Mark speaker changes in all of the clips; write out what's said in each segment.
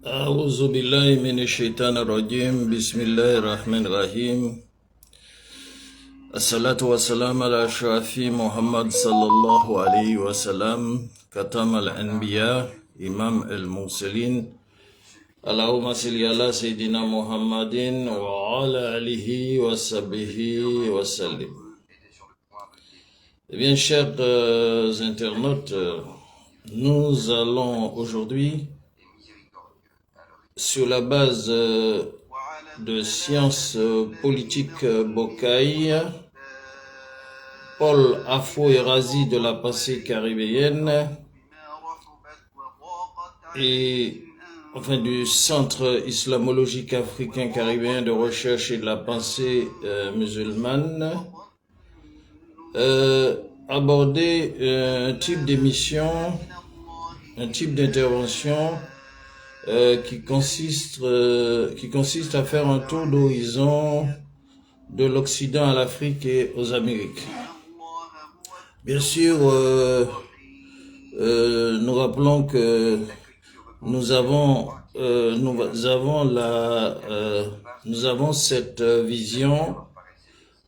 Speaker 1: أعوذ بالله من الشيطان الرجيم بسم الله الرحمن الرحيم الصلاة والسلام على أشرف محمد صلى الله عليه وسلم ختم الأنبياء إمام المرسلين اللهم صل على سيدنا محمد وعلى آله وصحبه وسلم. Eh bien, chers internautes, nous allons aujourd'hui, sur la base de sciences politiques Bocaille, Paul Afro-Erazi de la pensée caribéenne et enfin du Centre islamologique africain caribéen de recherche et de la pensée musulmane, aborder un type d'émission, un type d'intervention qui consiste à faire un tour d'horizon de l'Occident à l'Afrique et aux Amériques. Bien sûr, nous rappelons que nous avons cette vision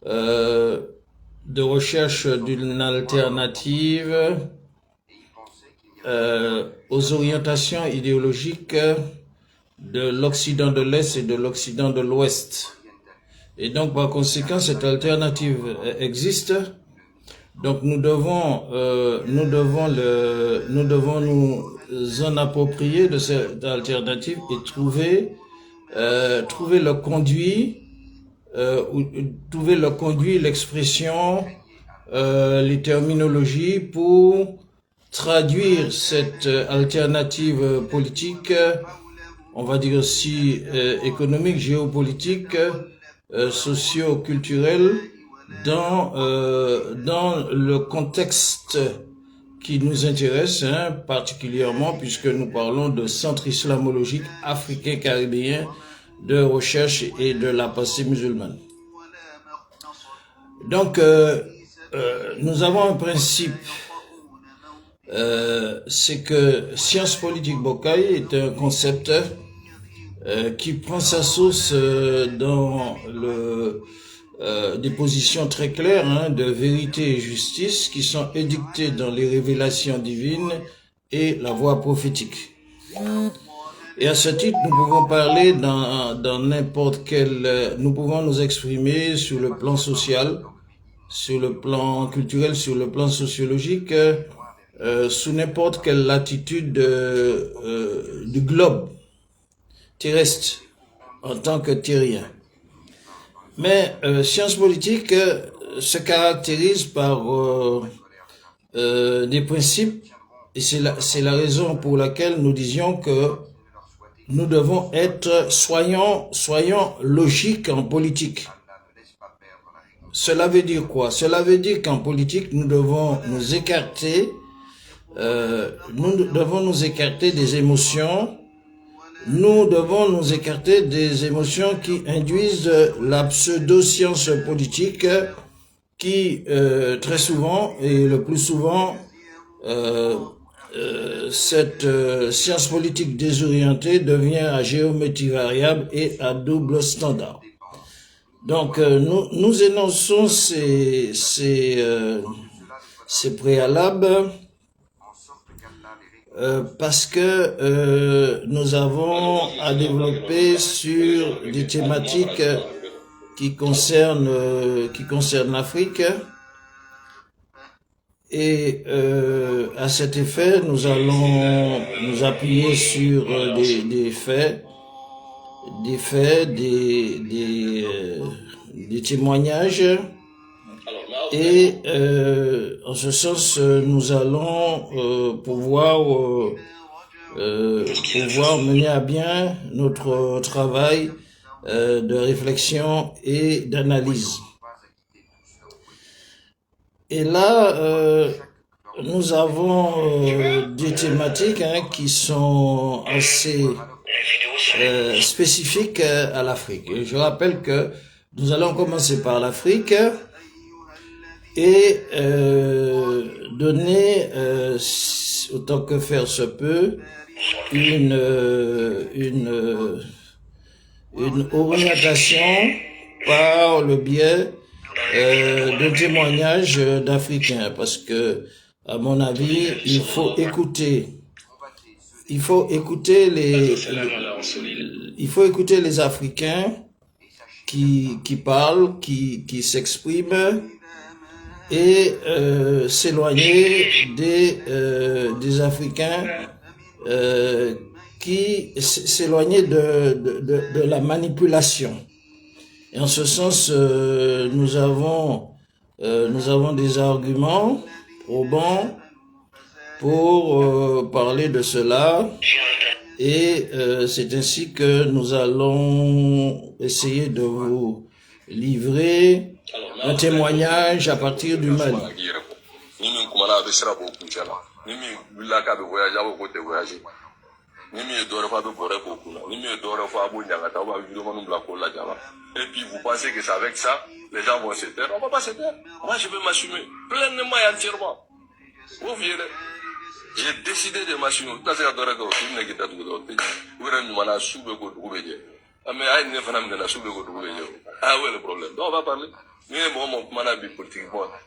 Speaker 1: de recherche d'une alternative aux orientations idéologiques de l'Occident de l'Est et de l'Occident de l'Ouest. Et donc, par conséquent, cette alternative existe. Donc, nous devons nous en approprier de cette alternative et trouver le conduit, l'expression, les terminologies pour traduire cette alternative politique, on va dire aussi économique, géopolitique, socio-culturelle, dans le contexte qui nous intéresse, particulièrement puisque nous parlons de centre islamologique africain caribéen de recherche et de la pensée musulmane. Donc, nous avons un principe, c'est que science politique Bocaille est un concept qui prend sa source dans des positions très claires de vérité et justice qui sont édictées dans les révélations divines et la voie prophétique. Et à ce titre, nous pouvons parler dans n'importe quel... nous pouvons nous exprimer sur le plan social, sur le plan culturel, sur le plan sociologique, sous n'importe quelle latitude du globe terrestre en tant que terrien. Mais science politique se caractérise par des principes, et c'est la raison pour laquelle nous disions que nous devons être, soyons logiques en politique. Cela veut dire quoi? Cela veut dire qu'en politique, nous devons nous écarter des émotions. Nous devons nous écarter des émotions qui induisent la pseudo-science politique qui, très souvent, et le plus souvent, cette science politique désorientée devient à géométrie variable et à double standard. Donc, nous énonçons ces préalables parce que nous avons à développer sur des thématiques qui concernent l'Afrique. Et à cet effet, nous allons nous appuyer sur des faits, des témoignages. Et en ce sens, nous allons pouvoir mener à bien notre travail de réflexion et d'analyse. Et là, nous avons des thématiques qui sont assez spécifiques à l'Afrique. Je rappelle que nous allons commencer par l'Afrique et donner autant que faire se peut une orientation par le biais de témoignages d'Africains, parce que, à mon avis, il faut écouter les Africains qui parlent, qui s'expriment, et s'éloigner des Africains qui s'éloigner de la manipulation. Et en ce sens, nous avons des arguments probants pour parler de cela, et c'est ainsi que nous allons essayer de vous livrer un témoignage à partir du Mali.
Speaker 2: Et puis vous pensez que c'est avec ça, les gens vont se taire. On va pas se taire. Moi je vais m'assumer pleinement et entièrement. Vous verrez. J'ai décidé de m'assumer. Mais ah ouais, le problème. Donc on va parler.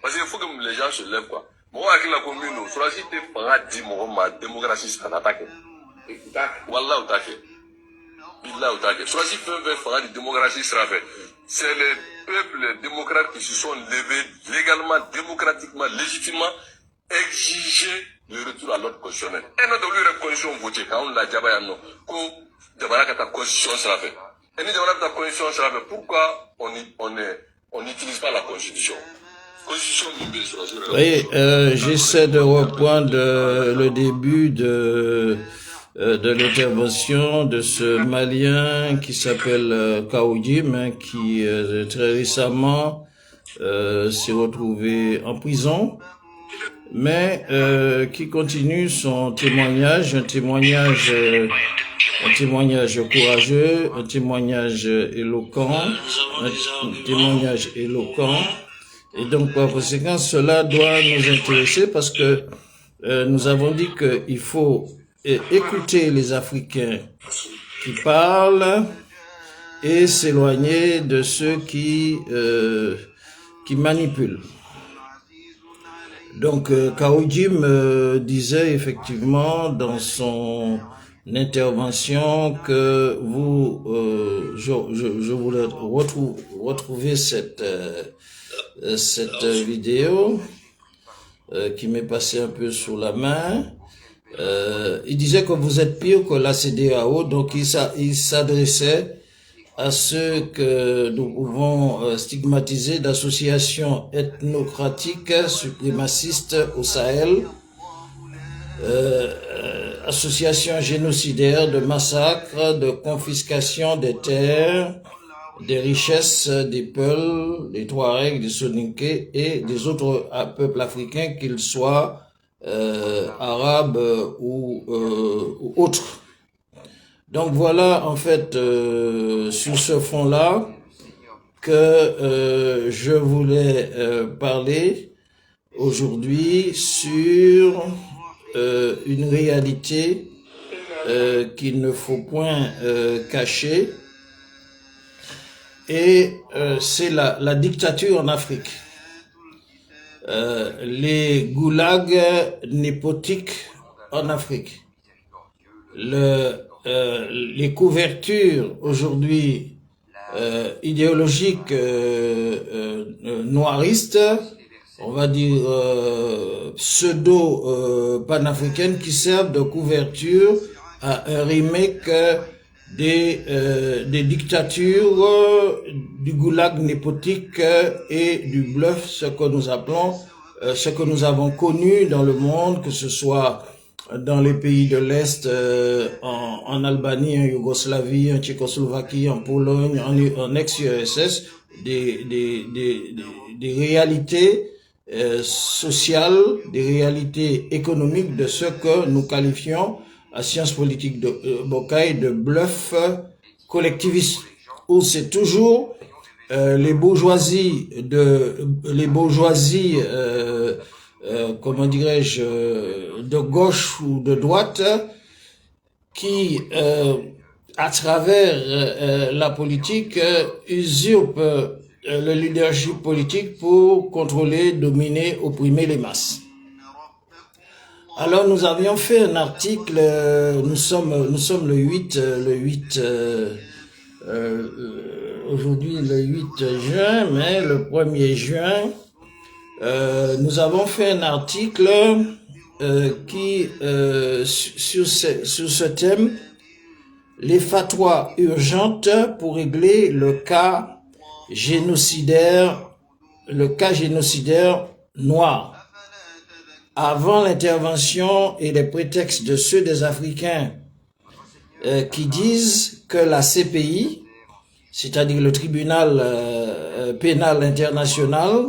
Speaker 2: Parce qu'il faut que les gens se lèvent, quoi. Moi, avec la commune, soit si tu dis, ma démocratie sera attaquée. Wallah, attaquée. Soit si tu faire la démocratie sera faite. C'est les peuples démocrates qui se sont levés légalement, démocratiquement, légitimement, exiger le retour à l'ordre constitutionnel. Et notre constitution votée, quand on l'a dit, la constitution sera faite. Et nous devons la constitution sera faite. Pourquoi on n'utilise pas la constitution?
Speaker 1: Oui, j'essaie de reprendre le début de l'intervention de ce Malien qui s'appelle Kaoudim, qui très récemment s'est retrouvé en prison, mais qui continue son témoignage, un témoignage courageux, un témoignage éloquent, et donc par conséquent cela doit nous intéresser, parce que nous avons dit qu'il faut écouter les Africains qui parlent et s'éloigner de ceux qui manipulent. Donc Kaoudim disait effectivement dans son intervention que je voulais retrouver cette vidéo qui m'est passée un peu sous la main. Il disait que vous êtes pire que la CEDEAO, donc il s'adressait à ceux que nous pouvons stigmatiser d'associations ethnocratiques suprémacistes au Sahel, associations génocidaires de massacres, de confiscation des terres, des richesses des Peuls, des Touaregs, des Soninké et des autres peuples africains, qu'ils soient arabes ou autres. Donc voilà en fait sur ce fond-là que je voulais parler aujourd'hui sur une réalité qu'il ne faut point cacher, et c'est la dictature en Afrique. Les goulags népotiques en Afrique, les couvertures aujourd'hui idéologiques noiristes, on va dire pseudo-panafricaines, qui servent de couverture à un remake des dictatures du goulag népotique et du bluff, ce que nous appelons, ce que nous avons connu dans le monde, que ce soit dans les pays de l'Est, en Albanie, en Yougoslavie, en Tchécoslovaquie, en Pologne, en ex-URSS, des réalités sociales, des réalités économiques de ce que nous qualifions à Sciences politiques de Bocaille de bluff collectiviste, où c'est toujours les bourgeoisies comment dirais-je, de gauche ou de droite qui, à travers la politique, usurpe le leadership politique pour contrôler, dominer, opprimer les masses. Alors nous avions fait un article, nous sommes le 8 aujourd'hui le 8 juin, mais le 1er juin, nous avons fait un article qui sur ce thème, les fatwas urgentes pour régler le cas génocidaire noir. Avant l'intervention et les prétextes de ceux des Africains qui disent que la CPI, c'est-à-dire le tribunal pénal international,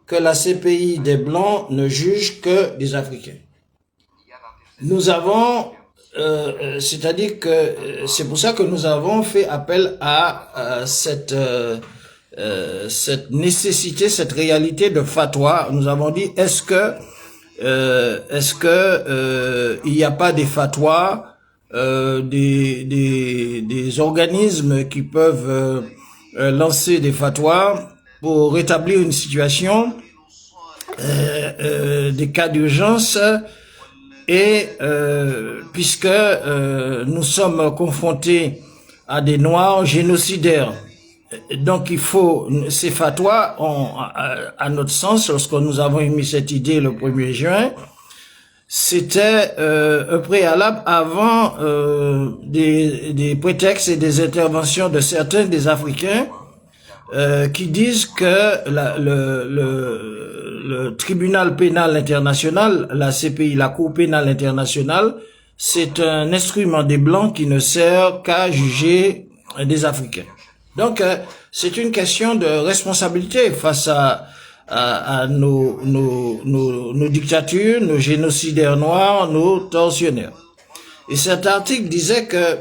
Speaker 1: que la CPI des Blancs ne juge que des Africains. Nous avons, c'est-à-dire que c'est pour ça que nous avons fait appel à cette nécessité, cette réalité de fatwa. Nous avons dit, est-ce que il n'y a pas des fatwas, des organismes qui peuvent lancer des fatwas pour rétablir une situation, des cas d'urgence, et puisque nous sommes confrontés à des Noirs génocidaires. Donc il faut, ces fatwas ont, à notre sens, lorsque nous avons émis cette idée le 1er juin, c'était un préalable avant des prétextes et des interventions de certains des Africains qui disent que le tribunal pénal international, la CPI, la Cour pénale internationale, c'est un instrument des Blancs qui ne sert qu'à juger des Africains. Donc, c'est une question de responsabilité face à nos dictatures, nos génocidaires noirs, nos tortionnaires. Et cet article disait que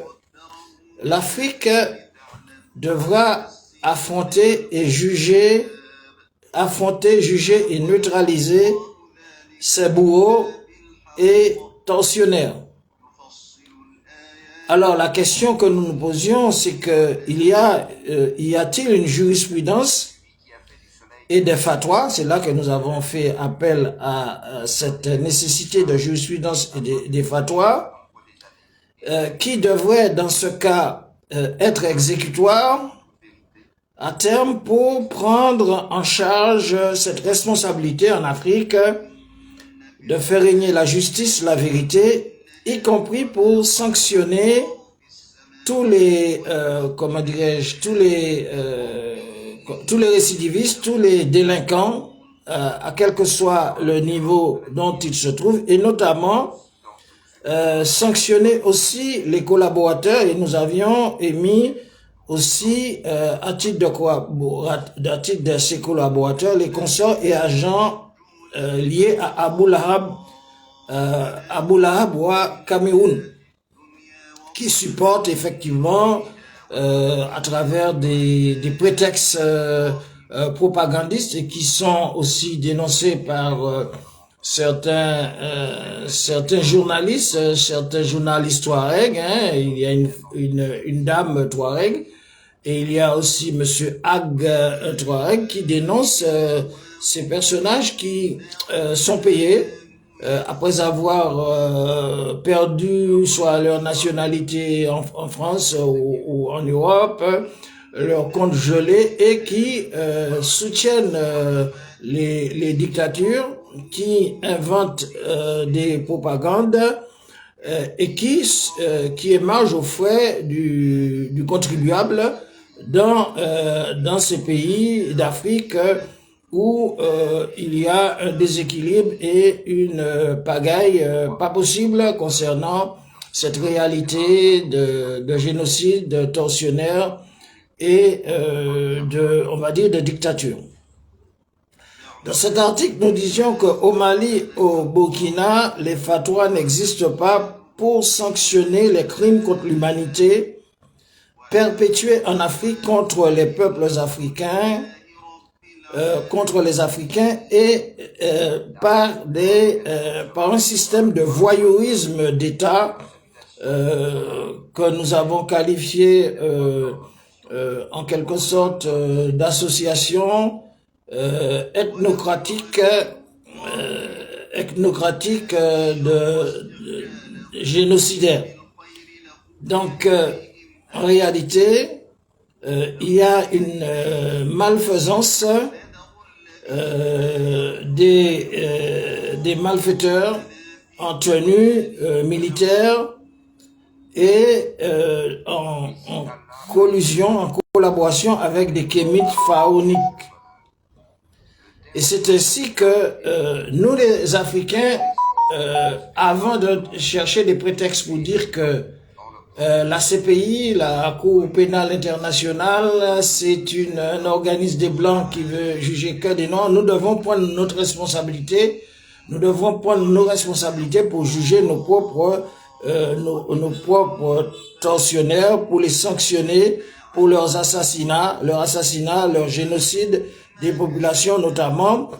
Speaker 1: l'Afrique devra affronter, juger et neutraliser ses bourreaux et tortionnaires. Alors la question que nous nous posions, c'est que y a-t-il une jurisprudence et des fatwas? C'est là que nous avons fait appel à cette nécessité de jurisprudence et des fatwas qui devraient dans ce cas être exécutoires à terme pour prendre en charge cette responsabilité en Afrique de faire régner la justice, la vérité, y compris pour sanctionner tous les tous les récidivistes, tous les délinquants, à quel que soit le niveau dont ils se trouvent, et notamment sanctionner aussi les collaborateurs. Et nous avions émis aussi à titre de ces collaborateurs, les consorts et agents liés à Abu Lahab ou à Cameroun, qui supportent effectivement à travers des prétextes propagandistes et qui sont aussi dénoncés par certains journalistes Touareg. Il y a une dame Touareg et il y a aussi monsieur Ag Touareg qui dénonce ces personnages qui sont payés après avoir perdu soit leur nationalité en France ou en Europe, leur compte gelé, et qui soutiennent les dictatures, qui inventent des propagandes et qui émargent aux frais du contribuable dans ces pays d'Afrique où il y a un déséquilibre et une pagaille pas possible concernant cette réalité de génocide, de tortionnaire et on va dire de dictature. Dans cet article, nous disions qu'au Mali, au Burkina, les fatwas n'existent pas pour sanctionner les crimes contre l'humanité perpétués en Afrique contre les peuples africains, contre les Africains et par un système de voyeurisme d'État que nous avons qualifié en quelque sorte d'association ethnocratique de génocidaire. Donc, en réalité, il y a une malfaisance des malfaiteurs en tenue militaire et en collusion, en collaboration avec des kémites pharaoniques. Et c'est ainsi que nous les Africains, avant de chercher des prétextes pour dire que la CPI, la Cour pénale internationale, c'est un organisme des Blancs qui veut juger que des Noirs, nous devons prendre notre responsabilité. Nous devons prendre nos responsabilités pour juger nos propres tortionnaires, pour les sanctionner pour leurs assassinats, leur génocide des populations, notamment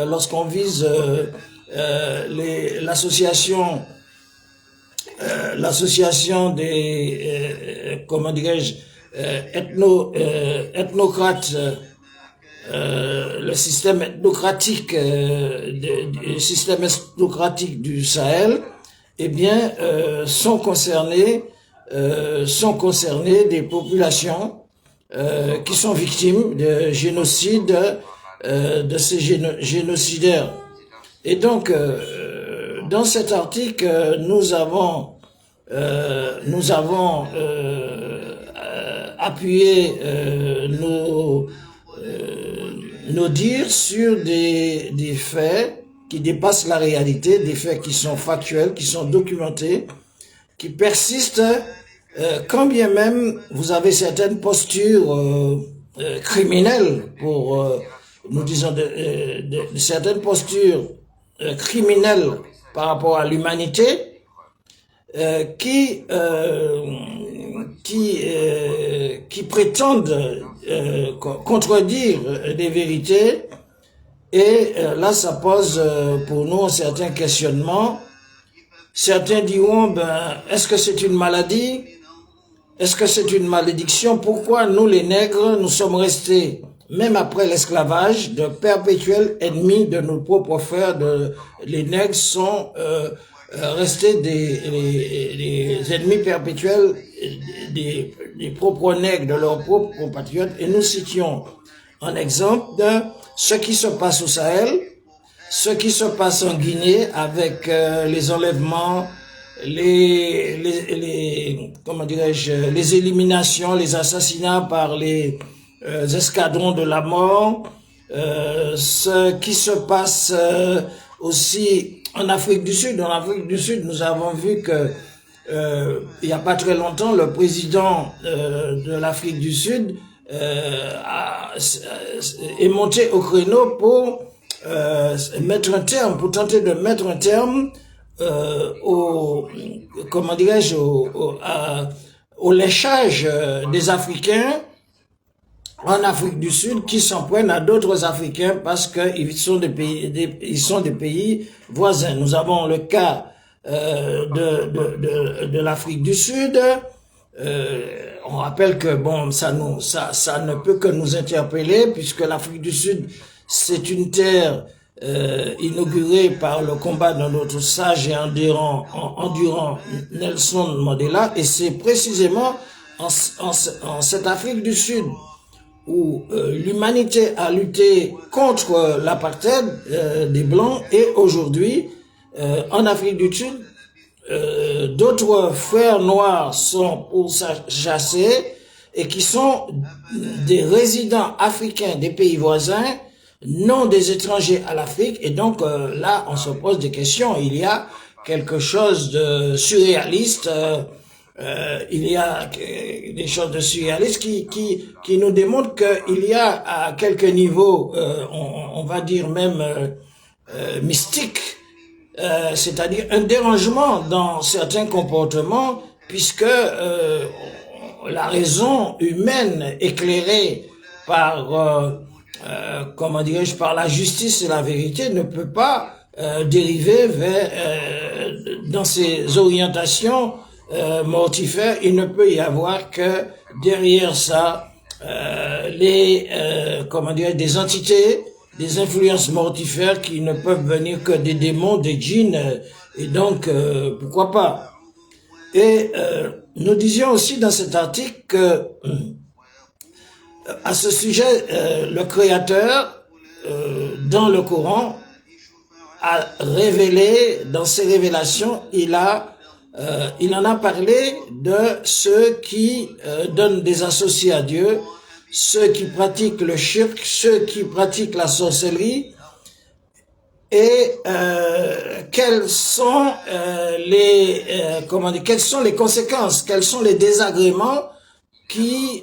Speaker 1: lorsqu'on vise l'association des comment dirais-je ethnocrates, le système ethnocratique du Sahel, eh bien sont concernés des populations qui sont victimes de génocide de ces génocidaires. Et donc dans cet article, nous avons appuyé nos dires sur des faits qui dépassent la réalité, des faits qui sont factuels, qui sont documentés, qui persistent, quand bien même vous avez certaines postures criminelles, nous disons certaines postures criminelles par rapport à l'humanité, qui prétendent contredire des vérités, et là ça pose pour nous certains questionnements. Certains diront, est-ce que c'est une maladie? Est-ce que c'est une malédiction? Pourquoi nous les nègres, nous sommes restés, même après l'esclavage, de perpétuels ennemis de nos propres frères? Les nègres sont restés des ennemis perpétuels des propres nègres, de leurs propres compatriotes. Et nous citions en exemple de ce qui se passe au Sahel, ce qui se passe en Guinée avec les enlèvements, comment dirais-je, les éliminations, les assassinats par les escadrons de la mort, ce qui se passe aussi en Afrique du Sud. En Afrique du Sud, nous avons vu que il n'y a pas très longtemps, le président de l'Afrique du Sud est monté au créneau pour tenter de mettre un terme comment dirais-je, au léchage des Africains en Afrique du Sud qui s'en prennent à d'autres Africains parce qu'ils sont des pays voisins. Nous avons le cas de l'Afrique du Sud. On rappelle que bon, ça ne peut que nous interpeller puisque l'Afrique du Sud, c'est une terre inaugurée par le combat de notre sage et endurant Nelson Mandela, et c'est précisément en cette Afrique du Sud où l'humanité a lutté contre l'apartheid des Blancs, et aujourd'hui en Afrique du Sud d'autres frères noirs sont pourchassés et qui sont des résidents africains des pays voisins, non des étrangers à l'Afrique. Et donc là on se pose des questions. Il y a quelque chose de surréaliste, il y a des choses de surréalistes qui nous démontrent qu'il y a à quelques niveaux, on va dire même mystique, c'est-à-dire un dérangement dans certains comportements, puisque la raison humaine éclairée par comment dirais-je, par la justice et la vérité ne peut pas dériver vers dans ces orientations mortifère, il ne peut y avoir que derrière ça des entités, des influences mortifères qui ne peuvent venir que des démons, des djinns, et donc pourquoi pas. Et nous disions aussi dans cet article que à ce sujet, le Créateur dans le Coran a révélé, dans ses révélations, il en a parlé de ceux qui donnent des associés à Dieu, ceux qui pratiquent le shirk, ceux qui pratiquent la sorcellerie, et quelles sont les conséquences, quels sont les désagréments qui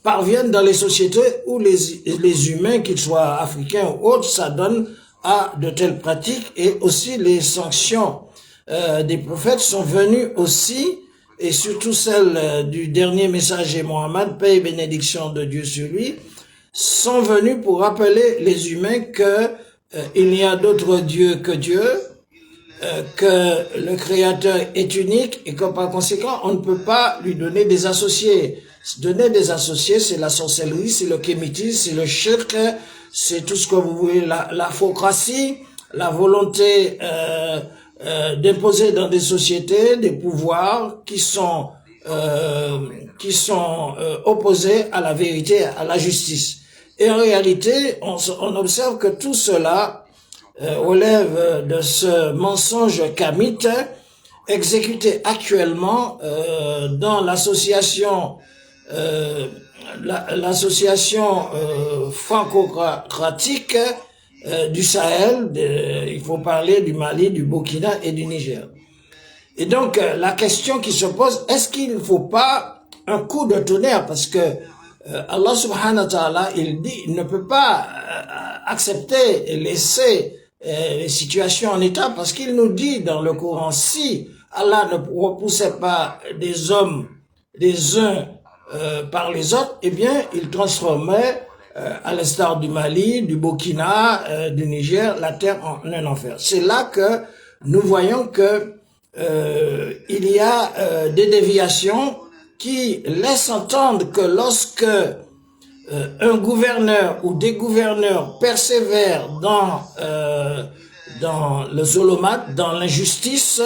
Speaker 1: parviennent dans les sociétés où les humains, qu'ils soient africains ou autres, s'adonnent à de telles pratiques, et aussi les sanctions des prophètes sont venues aussi, et surtout celles du dernier messager Mohammed, paix et bénédiction de Dieu sur lui, sont venues pour rappeler les humains que il n'y a d'autre Dieu que Dieu, que le Créateur est unique et que par conséquent, on ne peut pas lui donner des associés. Donner des associés, c'est la sorcellerie, c'est le kémitisme, c'est le shirk, c'est tout ce que vous voulez, la faucratie, la volonté d'imposer dans des sociétés des pouvoirs qui sont opposés à la vérité, à la justice. Et en réalité, on observe que tout cela relève de ce mensonge kamite exécuté actuellement dans l'association franco-cratique du Sahel, il faut parler du Mali, du Burkina et du Niger. Et donc la question qui se pose, est-ce qu'il ne faut pas un coup de tonnerre, parce que Allah subhanahu wa ta'ala, il dit, il ne peut pas accepter et laisser les situations en état, parce qu'il nous dit dans le Coran, si Allah ne repoussait pas des hommes, des uns par les autres, eh bien, il transformait, à l'instar du Mali, du Burkina, du Niger, la terre en un enfer. C'est là que nous voyons que il y a des déviations qui laissent entendre que lorsque un gouverneur ou des gouverneurs persévèrent dans le zolomat, dans l'injustice,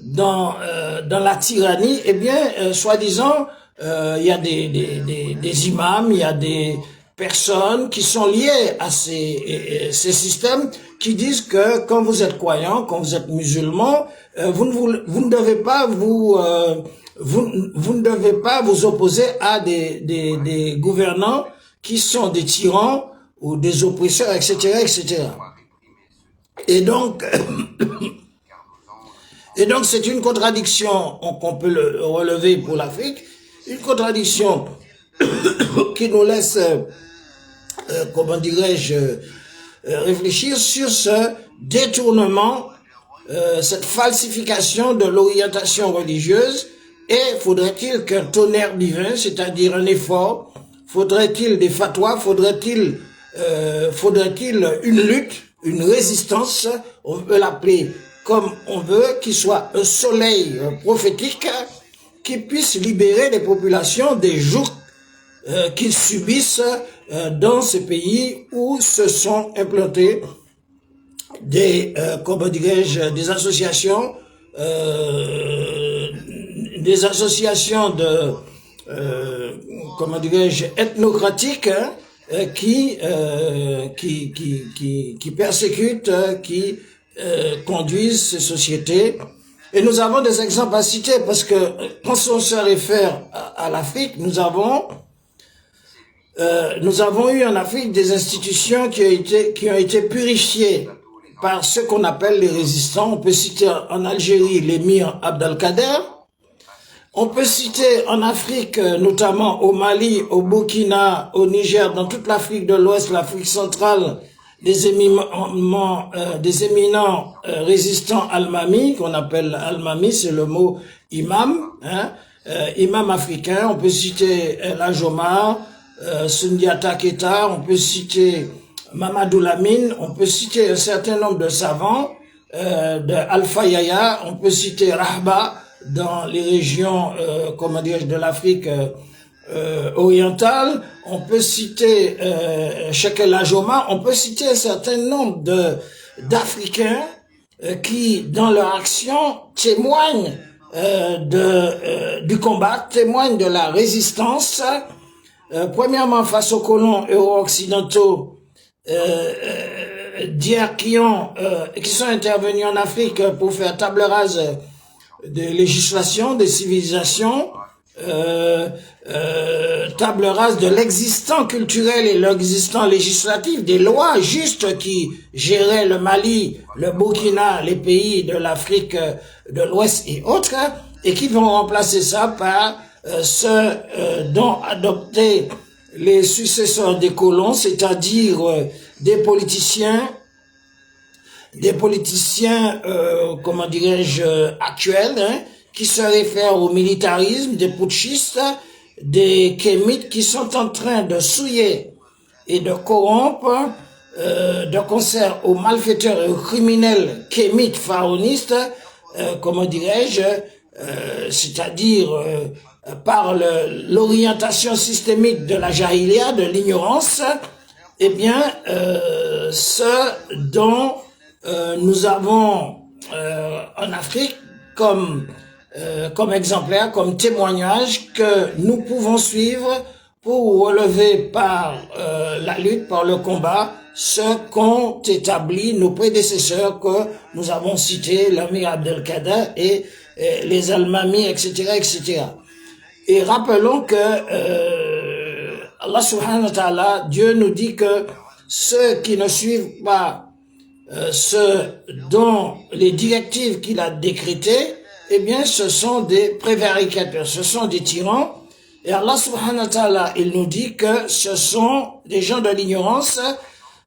Speaker 1: dans la tyrannie, eh bien, soi-disant, il y a des imams, il y a des personnes qui sont liées à ces systèmes qui disent que quand vous êtes croyant, quand vous êtes musulman, vous ne devez pas vous ne devez pas vous opposer à des gouvernants qui sont des tyrans ou des oppresseurs, etc., etc. Et donc c'est une contradiction qu'on peut le relever pour l'Afrique, une contradiction qui nous laisse, comment dirais-je, réfléchir sur ce détournement, cette falsification de l'orientation religieuse. Et faudrait-il qu'un tonnerre divin, c'est-à-dire un effort, faudrait-il des fatwas, faudrait-il une lutte, une résistance, on peut l'appeler comme on veut, qui soit un soleil prophétique qui puisse libérer les populations des jours qu'ils subissent dans ces pays où se sont implantés des, comment dirais-je, des associations de, comment dirais-je, ethnocratiques, qui persécutent, qui conduisent ces sociétés. Et nous avons des exemples à citer, parce que quand on se réfère à l'Afrique, nous avons eu en Afrique des institutions qui ont été purifiées par ce qu'on appelle les résistants. On peut citer en Algérie l'émir Abdelkader. On peut citer en Afrique, notamment au Mali, au Burkina, au Niger, dans toute l'Afrique de l'Ouest, l'Afrique centrale, des éminents résistants Al-Mami, qu'on appelle Al-Mami, c'est le mot imam, hein, imam africain. On peut citer El Hadj Omar, Sundiata Keita, on peut citer Mamadou Lamine, on peut citer un certain nombre de savants, de Alpha Yaya, on peut citer Rahba, dans les régions, comment dirais-je, de l'Afrique orientale. On peut citer Cheikh El Hadj Omar, on peut citer un certain nombre d'Africains qui, dans leur action, témoignent du combat, témoignent de la résistance, premièrement face aux colons euro-occidentaux d'hier qui sont intervenus en Afrique pour faire table rase des législations, des civilisations, table rase de l'existant culturel et l'existant législatif, des lois justes qui géraient le Mali, le Burkina, les pays de l'Afrique de l'Ouest et autres, et qui vont remplacer ça par ce dont adoptaient les successeurs des colons, c'est-à-dire des politiciens, comment dirais-je, actuels, qui se réfèrent au militarisme, des putschistes, des kémites qui sont en train de souiller et de corrompre de concert aux malfaiteurs et aux criminels kémites pharaonistes, comment dirais-je, c'est-à-dire par l'orientation systémique de la jahiliya, de l'ignorance, eh bien, ce dont nous avons en Afrique comme exemplaire, comme témoignage que nous pouvons suivre pour relever par la lutte, par le combat, ce qu'ont établi nos prédécesseurs que nous avons cités, l'Amir Abdelkader et les Almami, etc., etc. Et rappelons que Allah subhanahu wa ta'ala, Dieu nous dit que ceux qui ne suivent pas ce dont les directives qu'il a décrétées, eh bien, ce sont des prévaricateurs, ce sont des tyrans. Et Allah subhanahu wa ta'ala, il nous dit que ce sont des gens de l'ignorance,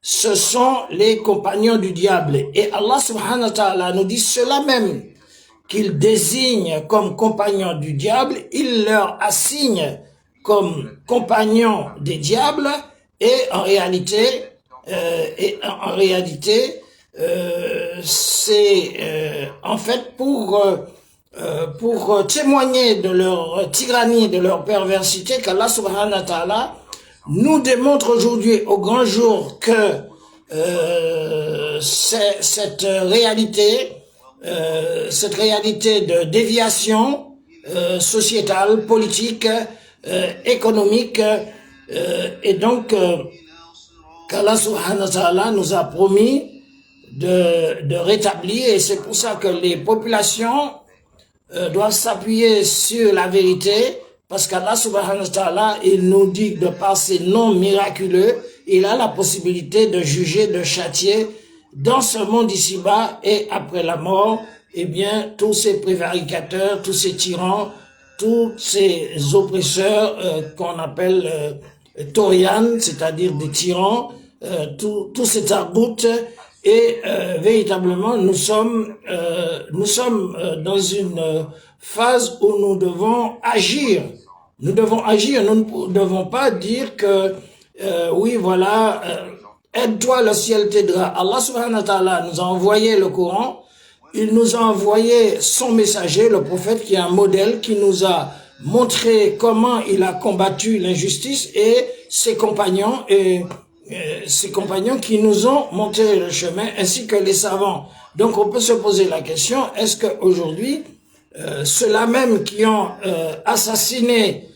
Speaker 1: ce sont les compagnons du diable. Et Allah subhanahu wa ta'ala nous dit cela même qu'il désigne comme compagnons du diable, il leur assigne comme compagnons des diables, et en réalité, c'est en fait pour témoigner de leur tyrannie, de leur perversité, qu'Allah subhanahu wa ta'ala nous démontre aujourd'hui au grand jour que cette réalité de déviation sociétale, politique, économique, et donc qu'Allah subhanahu wa ta'ala nous a promis de rétablir, et c'est pour ça que les populations doivent s'appuyer sur la vérité, parce qu'Allah subhanahu wa ta'ala, il nous dit de par ses noms miraculeux, il a la possibilité de juger, de châtier dans ce monde ici-bas et après la mort, eh bien, tous ces prévaricateurs, tous ces tyrans, tous ces oppresseurs qu'on appelle Torian, c'est-à-dire des tyrans, tous ces targoutes. Et véritablement, nous sommes dans une phase où nous devons agir. Nous devons agir. Nous ne devons pas dire que oui, voilà, aide-toi, le ciel t'aidera. Allah subhanahu wa ta'ala nous a envoyé le Coran. Il nous a envoyé son messager, le prophète, qui est un modèle, qui nous a montré comment il a combattu l'injustice, et ses compagnons qui nous ont montré le chemin, ainsi que les savants. Donc on peut se poser la question, est-ce qu'aujourd'hui, ceux-là même qui ont assassiné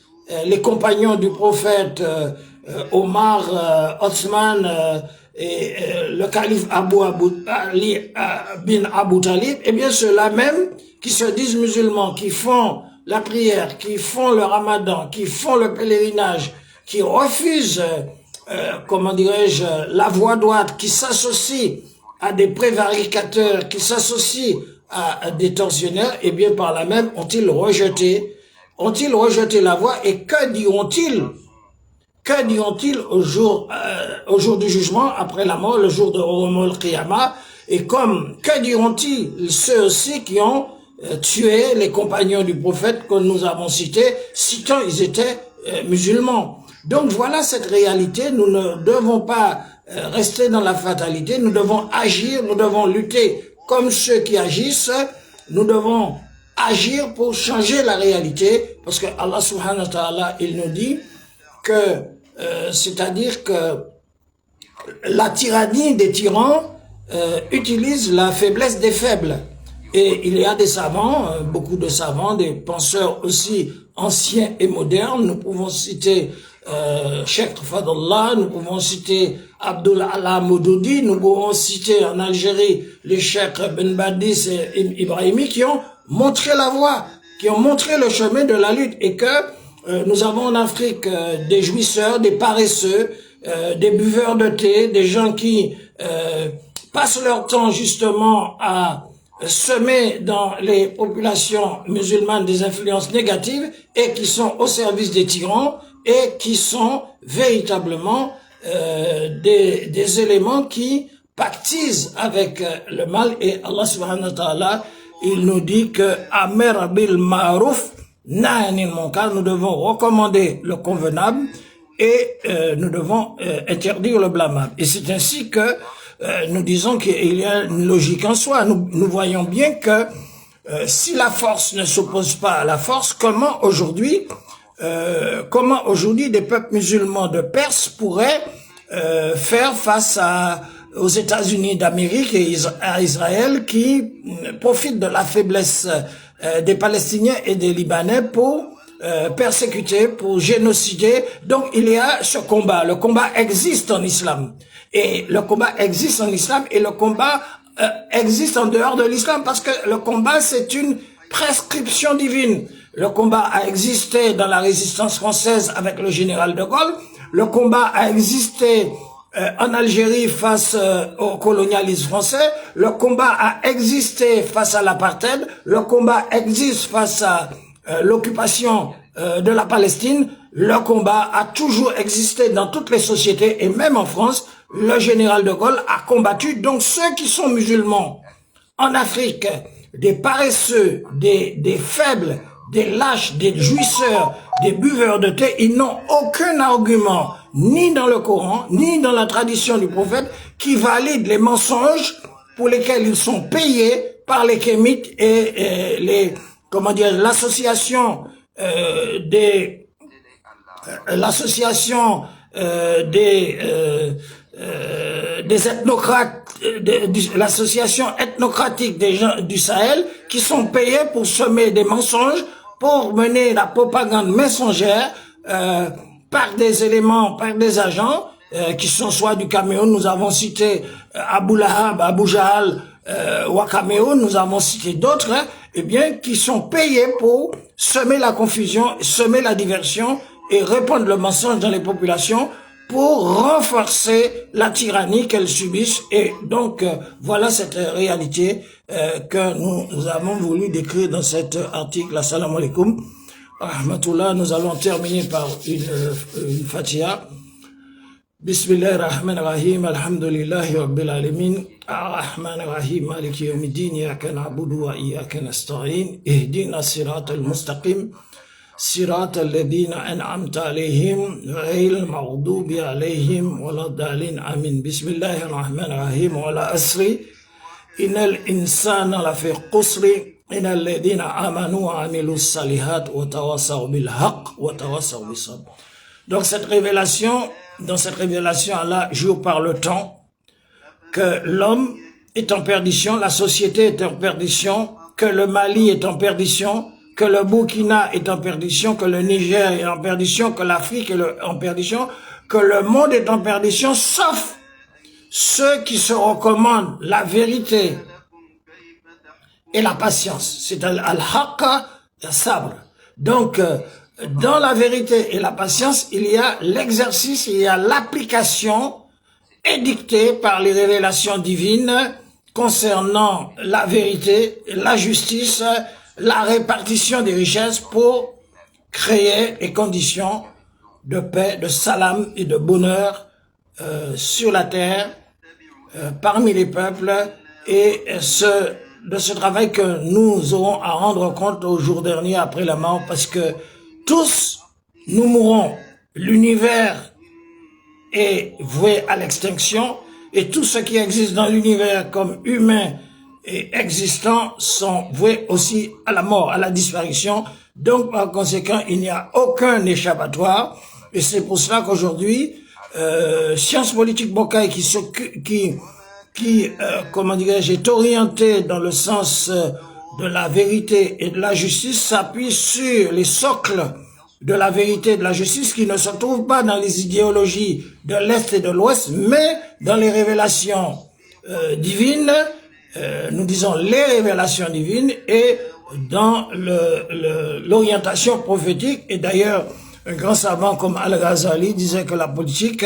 Speaker 1: les compagnons du prophète, Omar, Othman et le calife Ali bin Abu Talib, eh bien ceux-là même qui se disent musulmans, qui font la prière, qui font le ramadan, qui font le pèlerinage, qui refusent comment dirais-je, la voie droite, qui s'associe à des prévaricateurs, qui s'associe à des tortionnaires, et bien par là même ont-ils rejeté la voie, et que diront-ils au jour du jugement, après la mort, le jour de Yawmul Qiyamah, et que diront-ils ceux aussi qui ont tué les compagnons du prophète que nous avons cités, si tant ils étaient musulmans. Donc voilà cette réalité, nous ne devons pas rester dans la fatalité, nous devons agir, nous devons lutter comme ceux qui agissent, nous devons agir pour changer la réalité, parce que Allah subhanahu wa ta'ala, il nous dit que, c'est-à-dire que la tyrannie des tyrans utilise la faiblesse des faibles. Et il y a des savants, beaucoup de savants, des penseurs aussi anciens et modernes. Nous pouvons citer Cheikh Fadullah, nous pouvons citer Abdul Allah Moudoudi, nous pouvons citer en Algérie les Cheikh Ben Badis et Ibrahimi qui ont montré la voie, qui ont montré le chemin de la lutte, et que nous avons en Afrique des jouisseurs, des paresseux, des buveurs de thé, des gens qui passent leur temps justement à semer dans les populations musulmanes des influences négatives et qui sont au service des tyrans et qui sont véritablement des éléments qui pactisent avec le mal. Et Allah subhanahu wa ta'ala, il nous dit que Amir bil ma'ruf nahyanil munkar, nous devons recommander le convenable et nous devons interdire le blâmable. Et c'est ainsi que nous disons qu'il y a une logique en soi. Nous voyons bien que si la force ne s'oppose pas à la force, comment aujourd'hui des peuples musulmans de Perse pourraient faire face aux États-Unis d'Amérique et à Israël qui profitent de la faiblesse des Palestiniens et des Libanais pour persécuter, pour génocider. Donc il y a ce combat. Le combat existe en islam. Et le combat existe en islam et le combat existe en dehors de l'islam, parce que le combat, c'est une prescription divine. Le combat a existé dans la résistance française avec le général de Gaulle. Le combat a existé en Algérie face au colonialisme français. Le combat a existé face à l'apartheid. Le combat existe face à l'occupation de la Palestine. Le combat a toujours existé dans toutes les sociétés, et même en France, le général de Gaulle a combattu. Donc ceux qui sont musulmans en Afrique, des paresseux, des faibles, des lâches, des jouisseurs, des buveurs de thé, ils n'ont aucun argument, ni dans le Coran, ni dans la tradition du prophète, qui valide les mensonges pour lesquels ils sont payés par les kémites et l'association des ethnocrates, l'association ethnocratique des gens du Sahel, qui sont payés pour semer des mensonges, pour mener la propagande mensongère par des éléments, par des agents qui sont soit du Cameroun. Nous avons cité Abou Lahab, Abou Jahal au Cameroun, nous avons cité d'autres, eh bien, qui sont payés pour semer la confusion, semer la diversion et répandre le mensonge dans les populations pour renforcer la tyrannie qu'elles subissent. Et donc, voilà cette réalité que nous avons voulu décrire dans cet article. Assalamu alaikum. Rahmatullah, nous allons terminer par une Fatiha. Bismillahirrahmanirrahim. Alhamdulillahi Rabbil Alamin. Ar-Rahmanirrahim. Maliki yawmiddin. Iyaka na'budu wa iyaka nasta'in. Ihdina siratal mustaqim. صراط الذين أنعمت عليهم غير المغضوب عليهم ولا الضالين آمين. بسم الله الرحمن الرحيم. ولا أسر إن الإنسان لفي قسر إن الذين آمنوا وعملوا الصالحات وتواصوا بالحق وتواصوا بالصبر. Donc dans cette révélation, Allah joue par le temps que l'homme est en perdition, la société est en perdition, que le Mali est en perdition, que le Burkina est en perdition, que le Niger est en perdition, que l'Afrique est en perdition, que le monde est en perdition, sauf ceux qui se recommandent la vérité et la patience. C'est al-haqqa sabr. Donc, dans la vérité et la patience, il y a l'exercice, il y a l'application édictée par les révélations divines concernant la vérité, la justice, la répartition des richesses pour créer les conditions de paix, de salam et de bonheur sur la terre, parmi les peuples, et de ce travail que nous aurons à rendre compte au jour dernier après la mort, parce que tous nous mourrons, l'univers est voué à l'extinction, et tout ce qui existe dans l'univers comme humain existants sont voués aussi à la mort, à la disparition. Donc, par conséquent, il n'y a aucun échappatoire. Et c'est pour cela qu'aujourd'hui, Sciences Politiques Bocaille comment dirais-je, est orienté dans le sens de la vérité et de la justice, s'appuie sur les socles de la vérité et de la justice qui ne se trouvent pas dans les idéologies de l'Est et de l'Ouest, mais dans les révélations divines, nous disons les révélations divines, et dans l'orientation prophétique. Et d'ailleurs, un grand savant comme Al-Ghazali disait que la politique,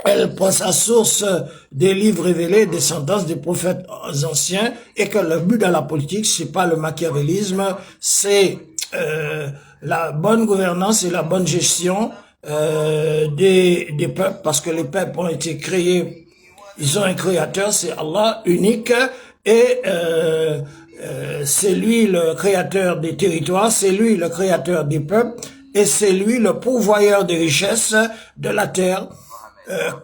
Speaker 1: elle prend sa source des livres révélés, des sentences des prophètes anciens, et que le but de la politique, c'est pas le machiavélisme, c'est la bonne gouvernance et la bonne gestion des peuples, parce que les peuples ont été créés, ils ont un créateur, c'est Allah, unique, et c'est lui le créateur des territoires, c'est lui le créateur des peuples, et c'est lui le pourvoyeur des richesses de la terre,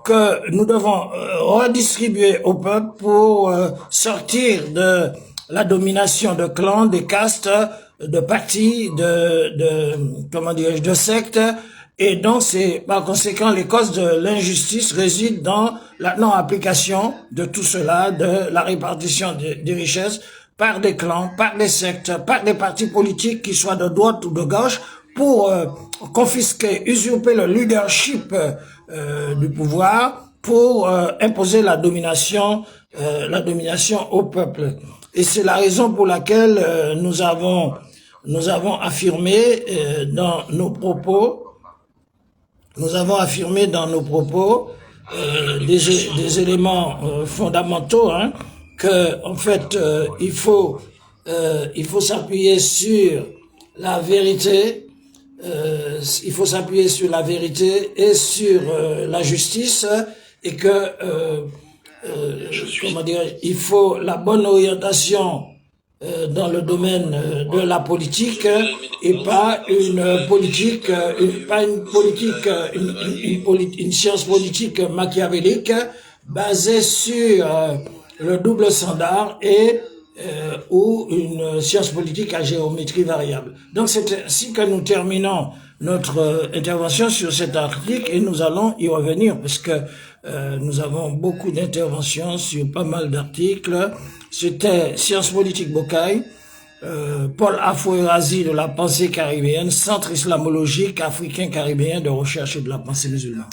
Speaker 1: que nous devons redistribuer au peuple pour sortir de la domination de clans, des castes, de partis, comment dirais-je, de sectes. Et donc, c'est par conséquent, les causes de l'injustice résident dans la non-application de tout cela, de la répartition des richesses par des clans, par des sectes, par des partis politiques qui soient de droite ou de gauche, pour confisquer, usurper le leadership du pouvoir, pour imposer la domination au peuple. Et c'est la raison pour laquelle nous avons affirmé dans nos propos, des éléments fondamentaux, hein, que en fait il faut s'appuyer sur la vérité. Il faut s'appuyer sur la vérité et sur la justice, et que comment dire, il faut la bonne orientation dans le domaine de la politique, et pas une science politique machiavélique basée sur le double standard ou une science politique à géométrie variable. Donc c'est ainsi que nous terminons notre intervention sur cet article, et nous allons y revenir parce que nous avons beaucoup d'interventions sur pas mal d'articles. C'était Sciences Politiques Bocaille, Paul Afouérazi de la pensée caribéenne, Centre islamologique africain caribéen de recherche et de la pensée musulmane.